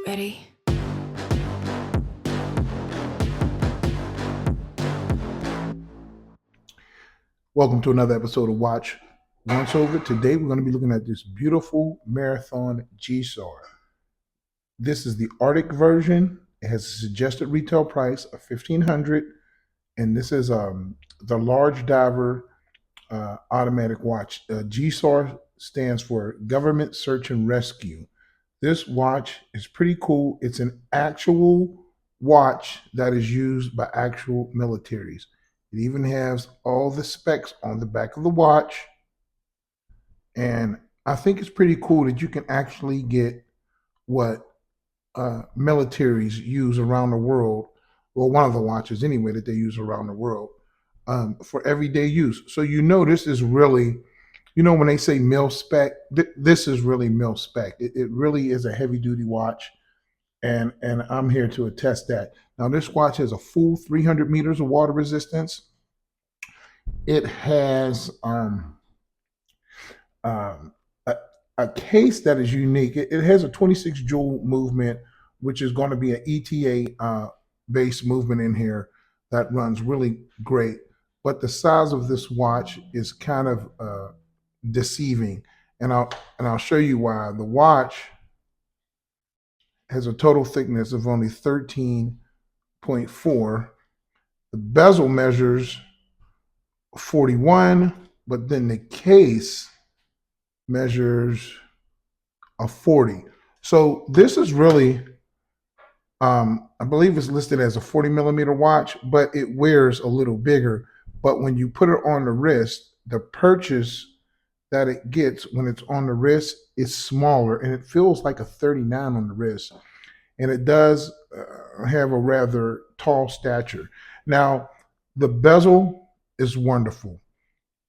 Ready? Welcome to another episode of Watch Once Over. Today we're going to be looking at this beautiful marathon GSAR. This is the Arctic version. It has a suggested retail price of $1,500, and this is the large diver automatic watch. GSAR stands for Government Search and Rescue. This watch is pretty cool. It's an actual watch that is used by actual militaries. It even has all the specs on the back of the watch. And I think it's pretty cool that you can actually get what militaries use around the world, or one of the watches anyway that they use around the world for everyday use. So this is really, when they say mil spec, this is really mil spec. It really is a heavy duty watch, and I'm here to attest that. Now this watch has a full 300 meters of water resistance. It has um, a, a case that is unique. It has a 26 joule movement, which is going to be an ETA based movement in here that runs really great. But the size of this watch is kind of deceiving, and I'll show you why. The watch has a total thickness of only 13.4. The bezel measures 41, but then the case measures a 40. So this is really, I believe it's listed as a 40 millimeter watch, but it wears a little bigger. But when you put it on the wrist, the purchase that it gets when it's on the wrist is smaller, and it feels like a 39 on the wrist. And it does have a rather tall stature. Now, the bezel is wonderful.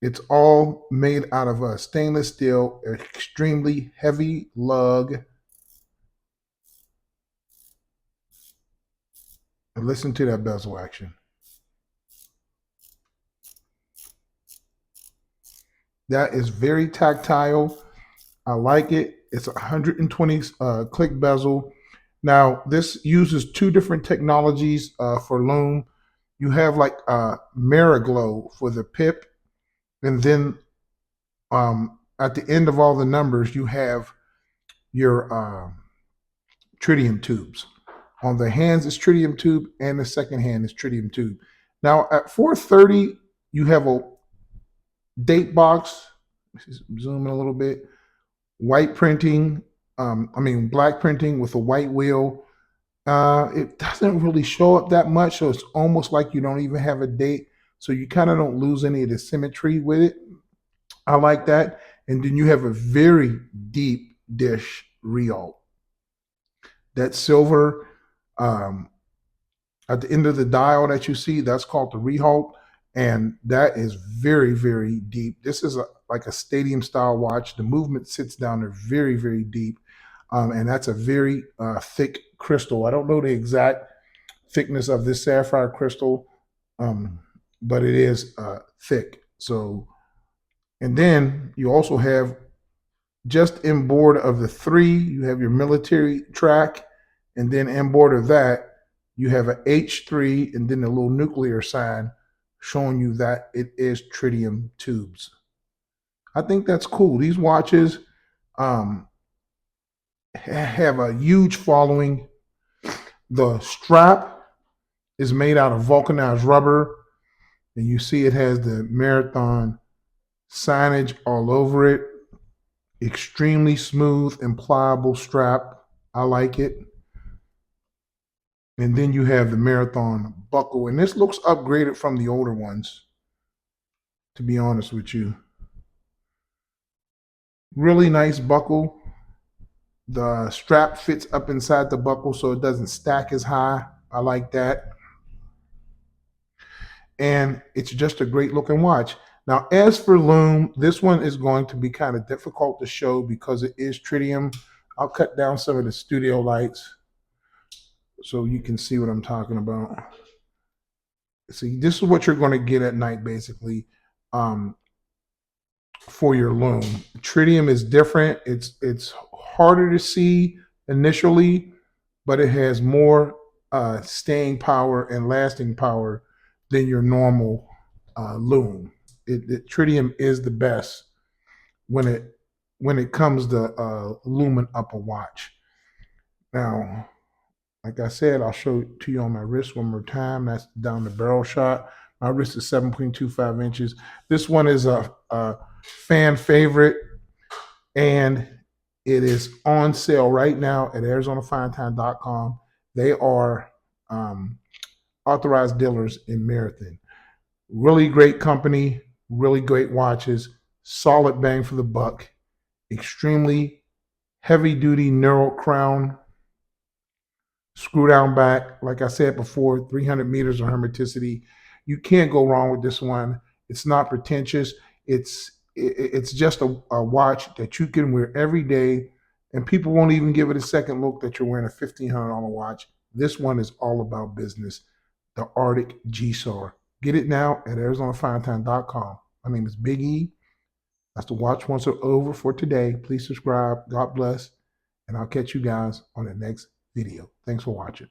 It's all made out of stainless steel, extremely heavy lug. And listen to that bezel action. That is very tactile. I like it. It's a 120 click bezel. Now, this uses two different technologies for loom. You have like Mariglow for the pip, and then at the end of all the numbers, you have your tritium tubes. On the hands is tritium tube, and the second hand is tritium tube. Now at 430, you have a date box. Zoom in a little bit. White printing. Black printing with a white wheel. It doesn't really show up that much, so it's almost like you don't even have a date. So you kind of don't lose any of the symmetry with it. I like that. And then you have a very deep dish real. That silver at the end of the dial that you see, that's called the rehalt, and that is very, very deep. This is like a stadium style watch. The movement sits down there very, very deep, and that's a very thick crystal. I don't know the exact thickness of this sapphire crystal, but it is thick. So, and then you also have just inboard of the three, you have your military track, and then inboard of that, you have a H3 and then a little nuclear sign showing you that it is tritium tubes. I think that's cool. These watches um, have a huge following. The strap is made out of vulcanized rubber, and you see it has the marathon signage all over it. Extremely smooth and pliable strap. I like it. And then you have the marathon buckle, and this looks upgraded from the older ones, to be honest with you. Really nice buckle. The strap fits up inside the buckle so it doesn't stack as high. I like that. And it's just a great looking watch. Now, as for loom, this one is going to be kind of difficult to show because it is tritium. I'll cut down some of the studio lights so you can see what I'm talking about. See, this is what you're going to get at night, basically, for your loom. Tritium is different. It's harder to see initially, but it has more staying power and lasting power than your normal loom. Tritium is the best when it comes to looming up a watch. Now, like I said, I'll show it to you on my wrist one more time. That's down the barrel shot. My wrist is 7.25 inches. This one is a fan favorite, and it is on sale right now at ArizonaFineTime.com. They are authorized dealers in Marathon. Really great company, really great watches, solid bang for the buck, extremely heavy duty neural crown, screw down back. Like I said before, 300 meters of hermeticity. You can't go wrong with this one. It's not pretentious. It's just a watch that you can wear every day, and people won't even give it a second look that you're wearing a $1,500 watch. This one is all about business. The Arctic GSAR. Get it now at ArizonaFineTime.com. My name is Big E. That's the watch once over for today. Please subscribe. God bless. And I'll catch you guys on the next video. Thanks for watching.